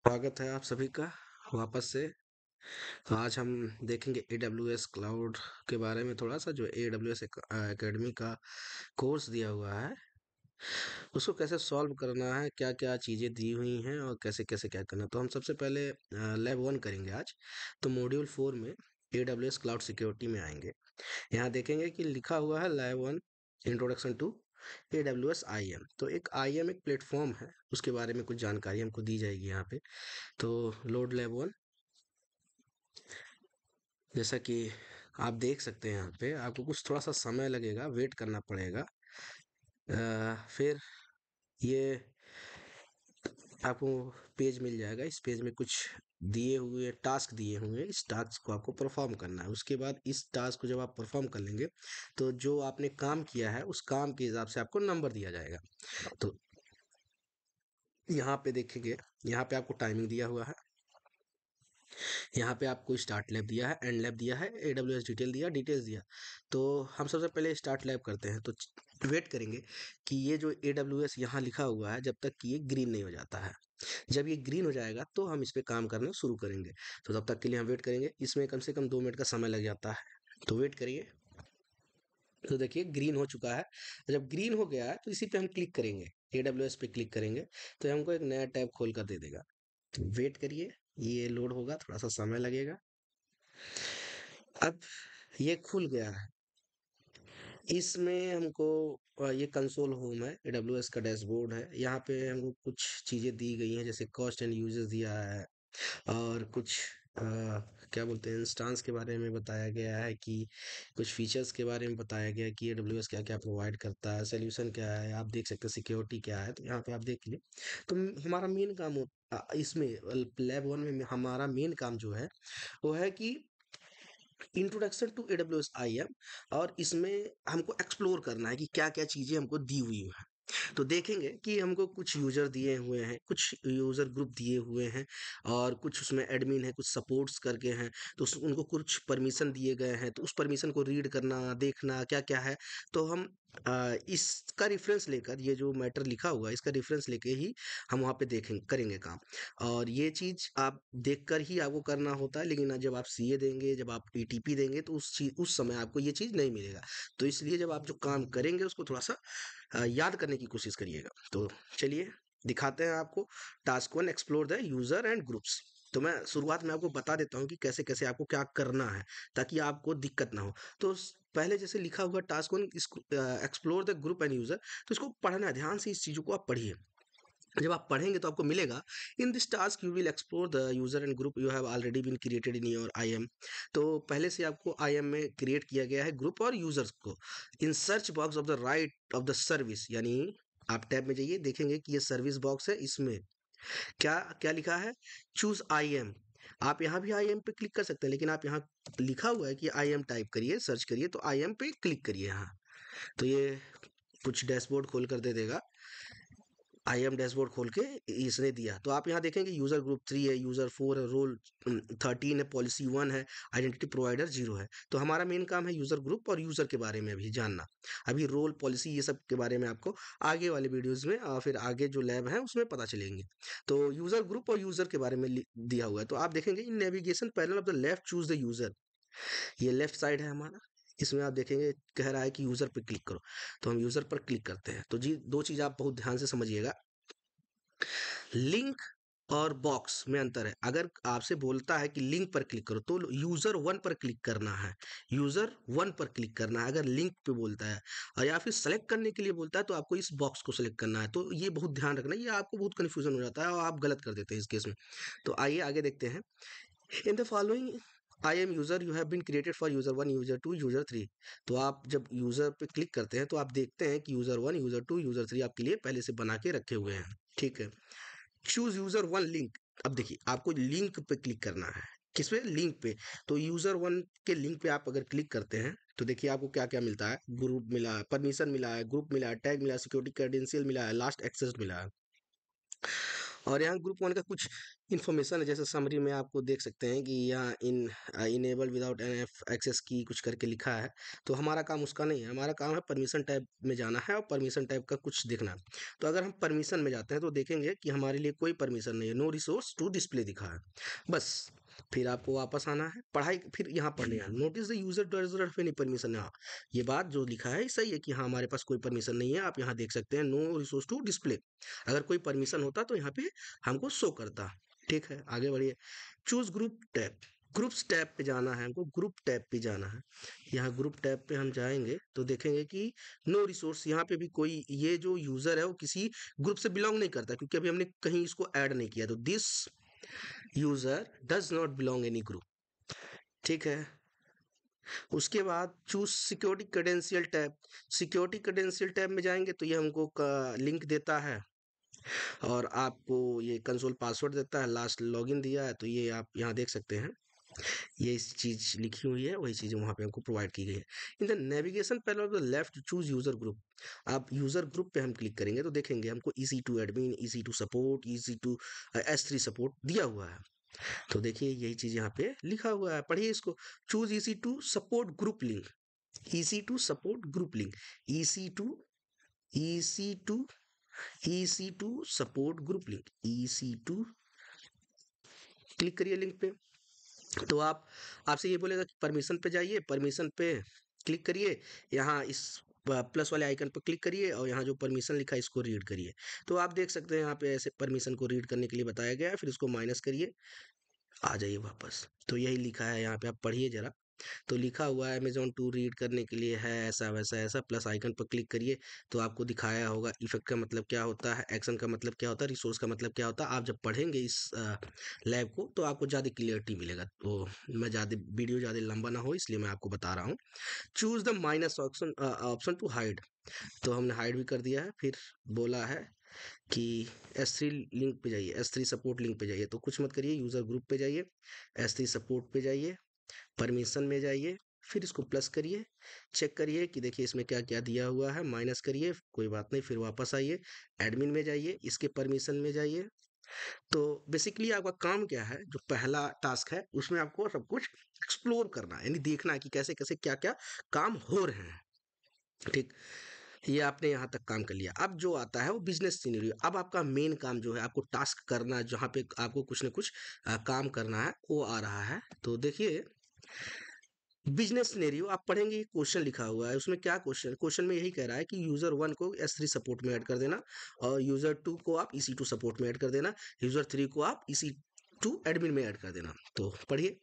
स्वागत है आप सभी का वापस से। तो आज हम देखेंगे AWS क्लाउड के बारे में थोड़ा सा, जो AWS एकेडमी का कोर्स दिया हुआ है उसको कैसे सॉल्व करना है, क्या क्या चीज़ें दी हुई हैं और कैसे कैसे क्या करना है। तो हम सबसे पहले लैब 1 करेंगे आज। तो मॉड्यूल 4 में AWS क्लाउड सिक्योरिटी में आएंगे। यहाँ देखेंगे कि लिखा हुआ है lab 1 introduction to AWS IAM। तो एक IAM एक प्लेटफॉर्म है, उसके बारे में कुछ जानकारी हमको दी जाएगी यहाँ पे। तो लोड लैब 1, जैसा कि आप देख सकते हैं यहाँ पे आपको कुछ थोड़ा सा समय लगेगा, वेट करना पड़ेगा। फिर ये आपको पेज मिल जाएगा। इस पेज में कुछ दिए हुए टास्क दिए हुए हैं, इस टास्क को आपको परफॉर्म करना है। उसके बाद इस टास्क को जब आप परफॉर्म कर लेंगे तो जो आपने काम किया है उस काम के हिसाब से आपको नंबर दिया जाएगा। तो यहाँ पे देखेंगे, यहाँ पे आपको टाइमिंग दिया हुआ है, यहाँ पे आपको स्टार्ट लैब दिया है, एंड लैब दिया है, AWS डिटेल दिया, डिटेल्स दिया। तो हम सबसे पहले स्टार्ट लैब करते हैं। तो वेट करेंगे कि ये जो AWS यहाँ लिखा हुआ है जब तक कि ये ग्रीन नहीं हो जाता है। जब ये ग्रीन हो जाएगा तो हम इस पे काम करना शुरू करेंगे। तो तब तक के लिए हम वेट करेंगे। इसमें कम से कम 2 मिनट का समय लग जाता है। तो वेट करिए। तो देखिए ग्रीन हो चुका है। जब ग्रीन हो गया है तो इसी पे हम क्लिक करेंगे, AWS पे क्लिक करेंगे तो हमको एक नया टैब खोल कर दे देगा। तो वेट करिए, ये लोड होगा, थोड़ा सा समय लगेगा। अब ये खुल गया है। इसमें हमको ये कंसोल होम है, AWS का डैशबोर्ड है। यहाँ पे हमको कुछ चीज़ें दी गई हैं, जैसे कॉस्ट एंड यूजेस दिया है और कुछ क्या बोलते हैं, इंस्टांस के बारे में बताया गया है, कि कुछ फीचर्स के बारे में बताया गया है कि AWS क्या क्या प्रोवाइड करता है, सोल्यूशन क्या है, आप देख सकते हैं सिक्योरिटी क्या है। तो यहाँ पे आप देख लीजिए। तो हमारा मेन काम इसमें लैब 1 में हमारा मेन काम जो है वो है कि इंट्रोडक्शन टू AWS IAM, और इसमें हमको एक्सप्लोर करना है कि क्या क्या चीज़ें हमको दी हुई हैं। तो देखेंगे कि हमको कुछ यूज़र दिए हुए हैं, कुछ यूज़र ग्रुप दिए हुए हैं और कुछ उसमें एडमिन है, कुछ सपोर्ट्स करके हैं। तो उनको कुछ परमिशन दिए गए हैं, तो उस परमिशन को रीड करना, देखना क्या क्या है। तो हम इसका रेफरेंस लेकर, ये जो मैटर लिखा हुआ है इसका रेफरेंस लेके ही हम वहाँ पे देखें करेंगे काम। और ये चीज़ आप देखकर ही आपको करना होता है, लेकिन जब आप CA देंगे, जब आप ETP देंगे तो उस समय आपको ये चीज़ नहीं मिलेगा। तो इसलिए जब आप जो काम करेंगे उसको थोड़ा सा याद करने की कोशिश करिएगा। तो चलिए दिखाते हैं आपको। Task 1, explore the user and groups. तो मैं शुरुआत में आपको बता देता हूँ कि कैसे कैसे आपको क्या करना है, ताकि आपको दिक्कत ना हो। तो पहले जैसे लिखा हुआ task 1, explore the group and user, तो इसको पढ़ना है ध्यान से, इस चीज़ों को आप पढ़िए। जब आप पढ़ेंगे तो आपको मिलेगा, in this task you will explore the user and group you have already been created in your IAM। तो पहले से आपको IAM में क्रिएट किया गया है ग्रुप और यूजर्स को। In search box of the right of the service, यानी आप टैब में जाइए, देखेंगे कि ये सर्विस बॉक्स है। इसमें क्या क्या लिखा है, चूज IAM। आप यहाँ भी IAM पे क्लिक कर सकते हैं, लेकिन आप यहाँ लिखा हुआ है कि IAM टाइप करिए, सर्च करिए, तो IAM पे क्लिक करिए यहाँ। तो ये कुछ डैशबोर्ड खोल कर दे देगा। IAM डैशबोर्ड खोल के इसने दिया। तो आप यहाँ देखेंगे यूजर ग्रुप 3 है, यूजर 4 है, रोल 13 है, पॉलिसी 1 है, आइडेंटिटी प्रोवाइडर 0 है। तो हमारा मेन काम है यूजर ग्रुप और यूजर के बारे में भी जानना। अभी रोल, पॉलिसी, ये सब के बारे में आपको आगे वाले वीडियोस में और फिर आगे जो लैब है उसमें पता चलेंगे। तो यूजर ग्रुप और यूजर के बारे में दिया हुआ है। तो आप देखेंगे in navigation panel of the left choose the user, ये लेफ्ट साइड है हमारा। इसमें आप देखेंगे कह रहा है कि यूजर पे क्लिक करो। तो हम यूजर पर क्लिक करते हैं। तो जी, दो चीज आप बहुत ध्यान से समझिएगा। लिंक और बॉक्स में अंतर है। अगर आपसे बोलता है कि लिंक पर क्लिक करो तो यूजर 1 पर क्लिक करना है, यूजर 1 पर क्लिक करना है। अगर लिंक पे बोलता है और या फिर सेलेक्ट करने के लिए बोलता है तो आपको इस बॉक्स को सेलेक्ट करना है। तो ये बहुत ध्यान रखना, ये आपको बहुत कन्फ्यूजन हो जाता है और आप गलत कर देते हैं इस केस में। तो आइए आगे देखते हैं। In the following IAM user you have been created for user 1, user 2, user 3। तो आप जब यूजर पे क्लिक करते हैं तो आप देखते हैं कि यूजर 1, यूजर 2, यूजर 3 आपके लिए पहले से बना के रखे हुए हैं। ठीक है। Choose user 1 link. अब देखिए आपको लिंक पे क्लिक करना है। किस पे? लिंक पे। तो यूजर 1 के लिंक पे आप अगर क्लिक करते हैं तो देखिए आपको क्या क्या मिलता है। ग्रुप मिला है, परमिशन मिला है, ग्रुप मिला है, टैग मिला है, सिक्योरिटी क्रेडेंशियल मिला है, लास्ट एक्सेस मिला है। और यहाँ ग्रुप वन का कुछ इन्फॉर्मेशन है, जैसे समरी में आपको देख सकते हैं कि यहाँ enable without N F access की कुछ करके लिखा है। तो हमारा काम उसका नहीं है, हमारा काम है परमिशन टैब में जाना है और परमिशन टैब का कुछ देखना है। तो अगर हम परमिशन में जाते हैं तो देखेंगे कि हमारे लिए कोई परमिशन नहीं है, नो रिसोर्स टू डिस्प्ले दिखा है बस। फिर आपको वापस आना है, पढ़ाई फिर यहाँ पढ़ने आना, notice the user does not have any permission. हाँ, ये बात जो लिखा है सही है कि हाँ हमारे पास कोई परमिशन नहीं है। आप यहाँ देख सकते हैं नो रिसोर्स टू डिस्प्ले, अगर कोई परमिशन होता तो यहाँ पे हमको शो करता। ठीक है, आगे बढ़िए। Choose group tab, groups tab पे जाना है हमको, ग्रुप टैब पे जाना है। यहाँ ग्रुप टैब पे हम जाएंगे तो देखेंगे कि नो रिसोर्स, यहाँ पे भी कोई, ये जो यूजर है वो किसी ग्रुप से बिलोंग नहीं करता, क्योंकि अभी हमने कहीं इसको ऐड नहीं किया। तो this user does not belong any group. ठीक है, उसके बाद choose security credential tab, security credential tab में जाएंगे तो ये हमको लिंक देता है और आपको ये कंसोल पासवर्ड देता है, लास्ट लॉगिन दिया है। तो ये आप यहाँ देख सकते हैं, ये इस चीज लिखी हुई है, वही चीजें वहाँ पे हमको प्रोवाइड की गई है। In the navigation panel of the left choose user group, आप यूजर ग्रुप पे हम क्लिक करेंगे तो देखेंगे हमको EC two admin, EC two support, EC two S3 support दिया हुआ है। तो देखिए यही चीज यहाँ पे लिखा हुआ है, पढ़िए इसको। Choose EC two support group link, EC two support group link, EC two EC two EC2 support group link, EC2 click करिए लिंक पे। तो आप, आपसे ये बोलेगा कि परमिशन पे जाइए, परमिशन पे क्लिक करिए, यहाँ इस प्लस वाले आइकन पर क्लिक करिए और यहाँ जो परमिशन लिखा है इसको रीड करिए। तो आप देख सकते हैं यहाँ पे ऐसे परमिशन को रीड करने के लिए बताया गया है, फिर इसको माइनस करिए, आ जाइए वापस। तो यही लिखा है यहाँ पे, आप पढ़िए जरा। तो लिखा हुआ है अमेज़न टू रीड करने के लिए है ऐसा वैसा ऐसा, प्लस आइकन पर क्लिक करिए तो आपको दिखाया होगा इफेक्ट का मतलब क्या होता है, एक्शन का मतलब क्या होता है, रिसोर्स का मतलब क्या होता है। आप जब पढ़ेंगे इस लैब को तो आपको ज़्यादा क्लियरिटी मिलेगा। तो मैं ज़्यादा वीडियो ज़्यादा लंबा ना हो इसलिए मैं आपको बता रहा हूँ। Choose the minus option, option to hide, तो हमने हाइड भी कर दिया है। फिर बोला है कि S3 लिंक पे जाइए, S3 सपोर्ट लिंक पे जाइए, तो कुछ मत करिए, यूज़र ग्रुप पे जाइए, S3 सपोर्ट पे जाइए, परमिशन में जाइए, फिर इसको प्लस करिए, चेक करिए कि देखिए इसमें क्या क्या दिया हुआ है, माइनस करिए, कोई बात नहीं, फिर वापस आइए, एडमिन में जाइए, इसके परमिशन में जाइए। तो बेसिकली आपका काम क्या है, जो पहला टास्क है उसमें आपको सब कुछ एक्सप्लोर करना है, यानी देखना है कि कैसे कैसे क्या क्या काम हो रहे हैं। ठीक, ये आपने यहाँ तक काम कर लिया। अब जो आता है वो बिजनेस सिनेरियो, अब आपका मेन काम जो है, आपको टास्क करना है, जहाँ पे आपको कुछ ना कुछ काम करना है वो आ रहा है। तो देखिए बिजनेस सिनेरियो आप पढ़ेंगे, क्वेश्चन लिखा हुआ है उसमें, क्या क्वेश्चन, क्वेश्चन में यही कह रहा है कि यूजर वन को S3 सपोर्ट में ऐड कर देना और यूजर टू को आप EC2 सपोर्ट में ऐड कर देना, यूजर थ्री को आप EC2 एडमिन में ऐड कर देना। तो पढ़िए,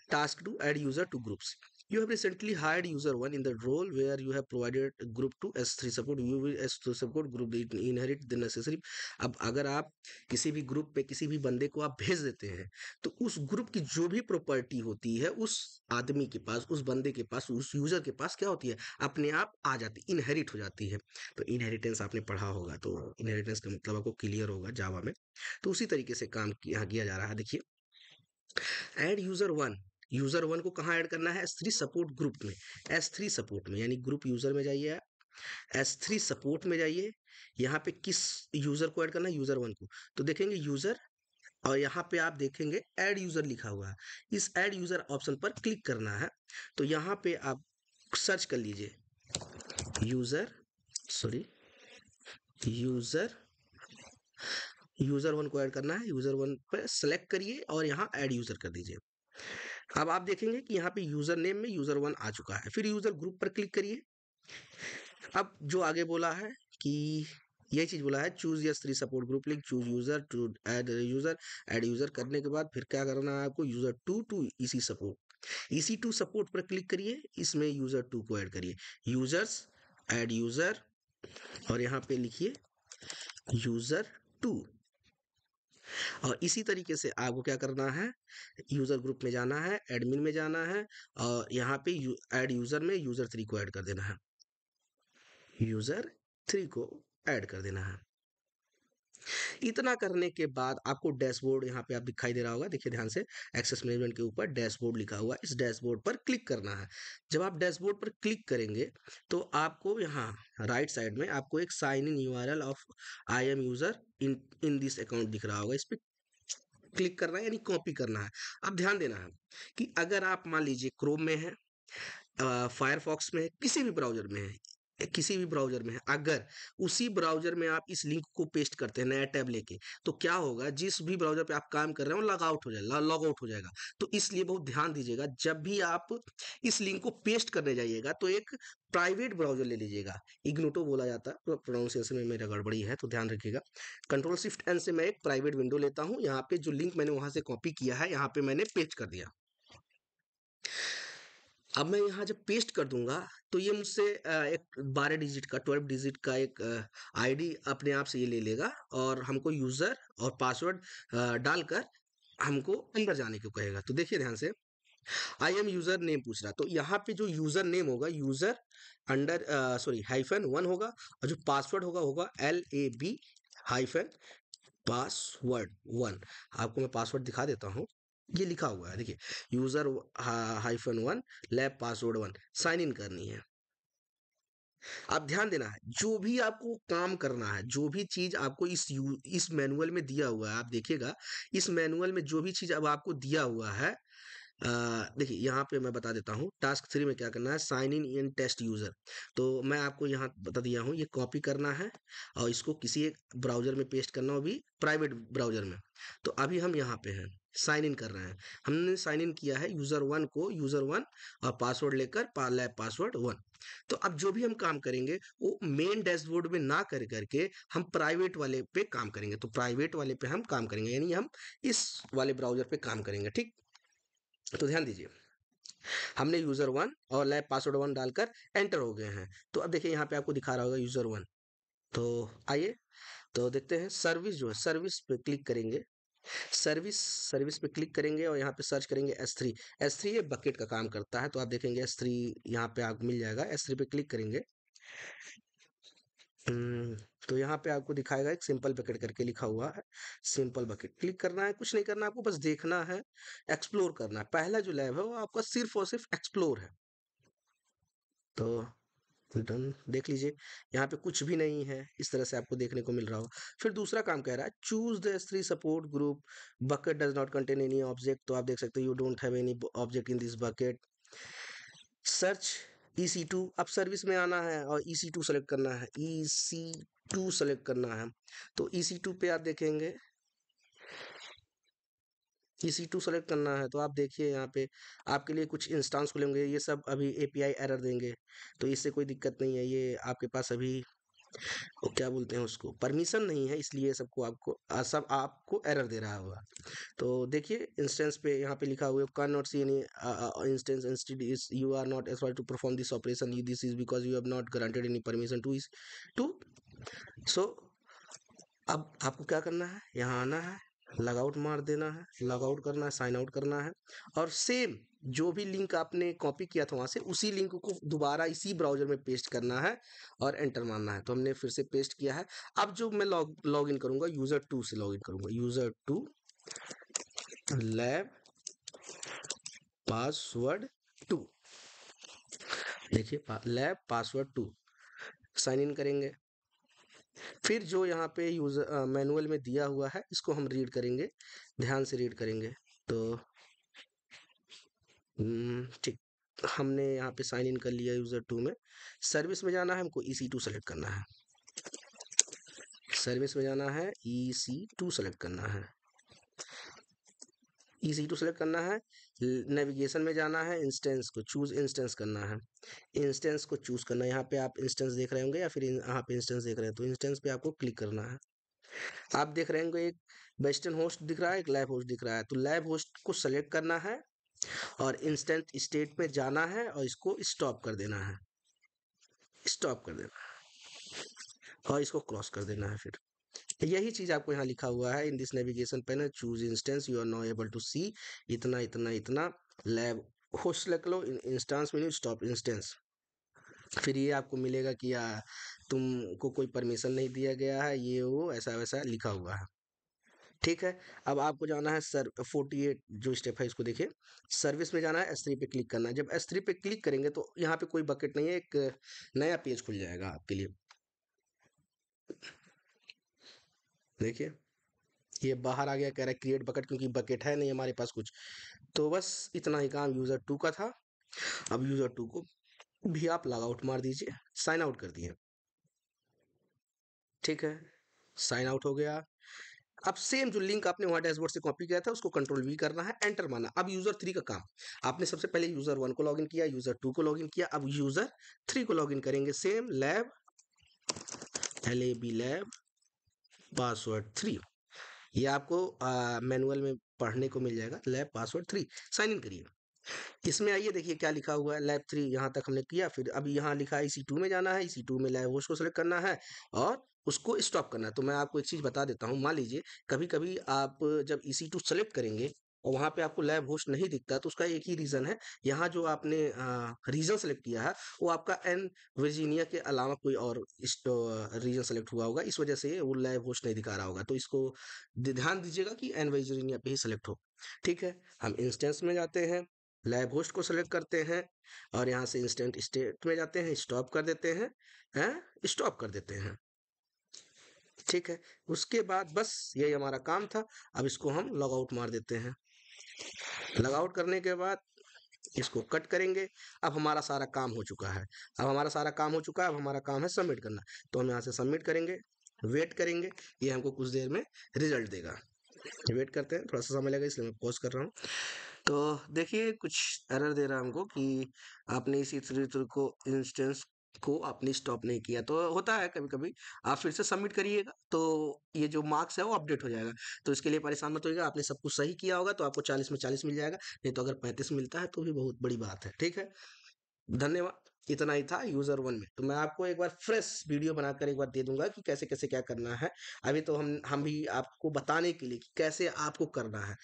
task to add user to groups. You have recently hired user 1 in the role where you have provided group to S3 support. You will S2 support group inherit the necessary. अब अगर आप किसी भी group पे किसी भी बंदे को आप भेज देते हैं तो उस ग्रुप की जो भी प्रॉपर्टी होती है उस आदमी के पास, उस बंदे के पास, उस यूजर के पास क्या होती है, अपने आप आ जाती, इनहेरिट हो जाती है। तो इनहेरिटेंस आपने पढ़ा होगा, तो इनहेरिटेंस का मतलब आपको क्लियर होगा जावा में। तो उसी तरीके से काम यहाँ किया जा रहा है। देखिए add user one, user one को कहाँ ऐड करना है, S3 सपोर्ट ग्रुप में, S3 सपोर्ट में, यानी ग्रुप यूजर में जाइए, S3 सपोर्ट में जाइए, यहाँ पे किस यूजर को ऐड करना है, यूजर वन को। तो देखेंगे यूजर, और यहाँ पे आप देखेंगे ऐड यूजर लिखा हुआ है, इस ऐड यूजर ऑप्शन पर क्लिक करना है। तो यहाँ पे आप सर्च कर लीजिए user, sorry user, user one को ऐड करना है, यूजर वन पर सेलेक्ट करिए और यहाँ ऐड यूजर कर दीजिए। अब आप देखेंगे कि यहाँ पे यूजर नेम में यूजर वन आ चुका है, फिर यूजर ग्रुप पर क्लिक करिए। अब जो आगे बोला है कि यही चीज बोला है, choose S3 support group link, choose user two user, add user करने के बाद फिर क्या करना है आपको, user two EC support, EC2 support पर क्लिक करिए, इसमें यूजर टू को ऐड करिए, यूजर्स, ऐड यूजर, और यहाँ पे लिखिए यूजर टू। और इसी तरीके से आपको क्या करना है, यूजर ग्रुप में जाना है, एडमिन में जाना है, और यहाँ पे ऐड यूजर में यूजर थ्री को ऐड कर देना है, यूजर थ्री को ऐड कर देना है। इतना करने के बाद आपको डैशबोर्ड यहाँ पे आप दिखाई दे रहा होगा, देखिए ध्यान से, एक्सेस मैनेजमेंट के ऊपर डैशबोर्ड लिखा हुआ है, इस डैशबोर्ड पर क्लिक करना है। जब आप डैशबोर्ड पर क्लिक करेंगे तो आपको यहाँ राइट साइड में आपको एक sign in URL of I M user in in this account दिख रहा होगा, इस पे क्लिक करना है यानी कॉपी करना है। अब ध्यान देना है कि अगर आप मान लीजिए क्रोम में है, फायरफॉक्स में है, किसी भी ब्राउज़र में है, किसी भी ब्राउज़र में है, अगर उसी ब्राउज़र में आप इस लिंक को पेस्ट करते हैं नया टैब लेके, तो क्या होगा, जिस भी ब्राउज़र पे आप काम कर रहे हैं वो लॉग आउट हो जाएगा, लॉग आउट हो जाएगा। तो इसलिए बहुत ध्यान दीजिएगा, जब भी आप इस लिंक को पेस्ट करने जाइएगा तो एक प्राइवेट ब्राउज़र ले लीजिएगा। इग्नोटो बोला जाता है, प्रोनाउंसिएशन में मेरा गड़बड़ी है तो ध्यान रखिएगा। कंट्रोल शिफ्ट एन से मैं एक प्राइवेट विंडो लेता हूँ, यहाँ पे जो लिंक मैंने वहाँ से कॉपी किया है, यहाँ पे मैंने पेस्ट कर दिया। अब मैं यहाँ जब पेस्ट कर दूंगा तो ये मुझसे एक 12 डिजिट का 12 डिजिट का एक आईडी अपने आप से ये ले लेगा और हमको यूजर और पासवर्ड डालकर हमको अंदर जाने को कहेगा। तो देखिए ध्यान से, आई एम यूजर नेम पूछ रहा, तो यहाँ पे जो यूजर नेम होगा, यूजर अंडर सॉरी -1 होगा, और जो पासवर्ड होगा होगा LAB हाइफन पासवर्ड 1। आपको मैं पासवर्ड दिखा देता हूँ, ये लिखा हुआ है देखिए, user -1 lab password 1, sign in करनी है। आप ध्यान देना है, जो भी आपको काम करना है, जो भी चीज आपको इस मैनुअल में दिया हुआ है, आप देखिएगा इस मैनुअल में जो भी चीज अब आपको दिया हुआ है, देखिए यहाँ पे मैं बता देता हूँ, टास्क 3 में क्या करना है, sign in in test user. तो मैं आपको यहाँ बता दिया हूँ, ये कॉपी करना है और इसको किसी एक ब्राउजर में पेस्ट करना हो, भी प्राइवेट ब्राउजर में। तो अभी हम यहाँ पे हैं, साइन इन कर रहे हैं, हमने साइन इन किया है यूजर 1 और पासवर्ड लेकर लैब पासवर्ड 1। तो अब जो भी हम काम करेंगे वो मेन डैशबोर्ड में ना कर करके हम प्राइवेट वाले पे काम करेंगे। तो प्राइवेट वाले पे हम काम करेंगे, यानी हम इस वाले ब्राउजर पे काम करेंगे, ठीक। तो ध्यान दीजिए, हमने यूजर 1 और लैब पासवर्ड 1 डालकर एंटर हो गए हैं। तो अब देखिए यहाँ पे आपको दिखा रहा होगा यूजर 1। तो आइए तो देखते हैं, सर्विस जो है, सर्विस पे क्लिक करेंगे, सर्विस सर्विस पे क्लिक करेंगे और यहाँ पे सर्च करेंगे S3। S3 ये बकेट का काम करता है, तो आप देखेंगे S3 यहाँ पे आपको मिल जाएगा। S3 पे क्लिक करेंगे, हम्म, तो यहाँ पे आपको दिखाएगा एक सिंपल बकेट करके लिखा हुआ है, सिंपल बकेट क्लिक करना है, कुछ नहीं करना है आपको, बस देखना है, एक्सप्लोर करना है। पहला जो लैब है वो आपका सिर्फ और सिर्फ एक्सप्लोर है। तो डन, देख लीजिए यहाँ पे कुछ भी नहीं है, इस तरह से आपको देखने को मिल रहा होगा। फिर दूसरा काम कह रहा है, choose the S3 support group, bucket does not contain any object. तो आप देख सकते हो, you don't have any object in this bucket. Search EC2, अब सर्विस में आना है और EC2 सेलेक्ट करना है, EC2 सेलेक्ट करना है। तो EC2 पे आप देखेंगे, EC2 सेलेक्ट करना है, तो आप देखिए यहाँ पे आपके लिए कुछ इंस्टांस खुलेंगे, ये सब अभी API एरर देंगे, तो इससे कोई दिक्कत नहीं है, ये आपके पास अभी वो क्या बोलते हैं उसको, परमिशन नहीं है, इसलिए सबको आपको सब आपको एरर दे रहा होगा। तो देखिए इंस्टेंस पे यहाँ पे लिखा हुआ है, can not see any instance instead is you are not aspire to perform this operation, this is because you have not granted any permission to so. अब आपको क्या करना है, यहाँ आना है, लॉग आउट मार देना है, लॉग आउट करना है, साइन आउट करना है, और सेम जो भी लिंक आपने कॉपी किया था वहां से, उसी लिंक को दोबारा इसी ब्राउजर में पेस्ट करना है और एंटर मारना है। तो हमने फिर से पेस्ट किया है। अब जो मैं लॉग इन करूंगा, यूजर 2 से लॉग इन करूंगा, यूजर 2 लैब पासवर्ड 2, देखिए लैब पासवर्ड 2, साइन इन करेंगे। फिर जो यहाँ पे यूजर मैनुअल में दिया हुआ है, इसको हम रीड करेंगे, ध्यान से रीड करेंगे। तो ठीक, हमने यहाँ पे साइन इन कर लिया यूजर 2 में। सर्विस में जाना है हमको, EC2 सेलेक्ट करना है, सर्विस में जाना है, EC2 सेलेक्ट करना है, EC2 सेलेक्ट करना है। नेविगेशन में जाना है, इंस्टेंस को चूज इंस्टेंस करना है, इंस्टेंस को चूज करना है। यहाँ पे आप इंस्टेंस देख रहे होंगे या फिर यहाँ पे इंस्टेंस देख रहे हैं, तो इंस्टेंस पे आपको क्लिक करना है। आप देख रहे होंगे एक वेस्टर्न होस्ट दिख रहा है, एक लैब होस्ट दिख रहा है, तो लैब होस्ट को सेलेक्ट करना है और इंस्टेंट स्टेट में जाना है और इसको स्टॉप कर देना है, स्टॉप कर देना है और इसको क्रॉस कर देना है। फिर यही चीज आपको यहाँ लिखा हुआ है, in this navigation panel choose instance you are now able to see इतना इतना इतना लैब होस्ट सेलेक्ट लो, इंस्टेंस में स्टॉप इंस्टेंस। फिर ये आपको मिलेगा कि तुमको कोई परमिशन नहीं दिया गया है, ये वो ऐसा वैसा लिखा हुआ है। ठीक है। अब आपको जाना है सर 48 जो स्टेप है इसको देखिए। सर्विस में जाना है, S3 पे क्लिक करना है। जब S3 पे क्लिक करेंगे तो यहाँ पे कोई बकेट नहीं है, एक नया पेज खुल जाएगा आपके लिए। देखिए ये बाहर आ गया, कह रहा है क्रिएट बकेट, क्योंकि बकेट है नहीं हमारे पास कुछ। तो बस इतना ही काम यूजर 2 का था। अब यूजर 2 को भी आप लॉग आउट मार दीजिए, साइन आउट कर दिए। ठीक है, साइन आउट हो गया। अब सेम जो लिंक आपने वहां डैशबोर्ड से कॉपी किया था उसको कंट्रोल वी करना है, एंटर मारना। अब यूजर 3 का काम, आपने सबसे पहले यूजर 1 को लॉगिन किया, यूजर 2 को लॉगिन किया, अब यूजर 3 को लॉगिन करेंगे। सेम लैब लैब पासवर्ड 3, ये आपको मैनुअल में पढ़ने को मिल जाएगा। लैब पासवर्ड 3, साइन इन करिए। इसमें आइए देखिए क्या लिखा हुआ है। लैब 3 यहाँ तक हमने किया, फिर अभी यहाँ लिखा है EC2 में जाना है, EC2 में लैब होस्ट को सेलेक्ट करना है और उसको स्टॉप करना है। तो मैं आपको एक चीज़ बता देता हूँ, मान लीजिए कभी कभी आप जब EC2 सेलेक्ट करेंगे और वहाँ पे आपको लैब होस्ट नहीं दिखता, तो उसका एक ही रीज़न है। यहाँ जो आपने रीजन सेलेक्ट किया है वो आपका एन वर्जीनिया के अलावा कोई और रीजन सेलेक्ट हुआ होगा, इस वजह से वो लैब होस्ट नहीं दिखा रहा होगा। तो इसको ध्यान दीजिएगा कि एन वर्जीनिया पे ही सेलेक्ट हो। ठीक है, हम इंस्टेंस में जाते हैं, लैब होस्ट को सेलेक्ट करते हैं और यहाँ से इंस्टेंट स्टेट में जाते हैं, स्टॉप कर देते हैं, स्टॉप कर देते हैं। ठीक है, उसके बाद बस यही हमारा काम था। अब इसको हम लॉग आउट मार देते हैं। लॉग आउट करने के बाद इसको कट करेंगे। अब हमारा सारा काम हो चुका है। अब हमारा सारा काम हो चुका है, अब हमारा काम है सबमिट करना। तो हम यहाँ से सबमिट करेंगे, वेट करेंगे, ये हमको कुछ देर में रिजल्ट देगा। वेट करते हैं, थोड़ा सा समय लगेगा इसलिए मैं पॉज कर रहा हूँ। तो देखिए कुछ एरर दे रहा है हमको कि आपने इसी तरीके को इंस्टेंस को आपने स्टॉप नहीं किया। तो होता है कभी कभी, आप फिर से सबमिट करिएगा तो ये जो मार्क्स है वो अपडेट हो जाएगा। तो इसके लिए परेशान मत होइएगा, आपने सब कुछ सही किया होगा तो आपको 40 में 40 मिल जाएगा, नहीं तो अगर 35 मिलता है तो भी बहुत बड़ी बात है। ठीक है, धन्यवाद। इतना ही था यूजर 1 में। तो मैं आपको एक बार फ्रेश वीडियो बनाकर एक बार दे दूंगा कि कैसे कैसे क्या करना है। अभी तो हम भी आपको बताने के लिए कि कैसे आपको करना है,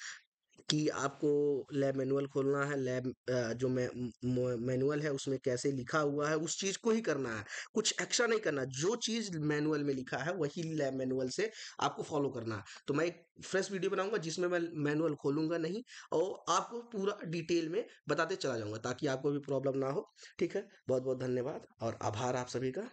कि आपको लैब मैनुअल खोलना है। लैब जो मैनुअल है उसमें कैसे लिखा हुआ है उस चीज को ही करना है, कुछ एक्स्ट्रा नहीं करना। जो चीज मैनुअल में लिखा है वही लैब मैनुअल से आपको फॉलो करना है। तो मैं एक फ्रेश वीडियो बनाऊंगा जिसमें मैं मैनुअल खोलूंगा नहीं और आपको पूरा डिटेल में बताते चला जाऊंगा ताकि आपको भी प्रॉब्लम ना हो। ठीक है, बहुत बहुत धन्यवाद और आभार आप सभी का।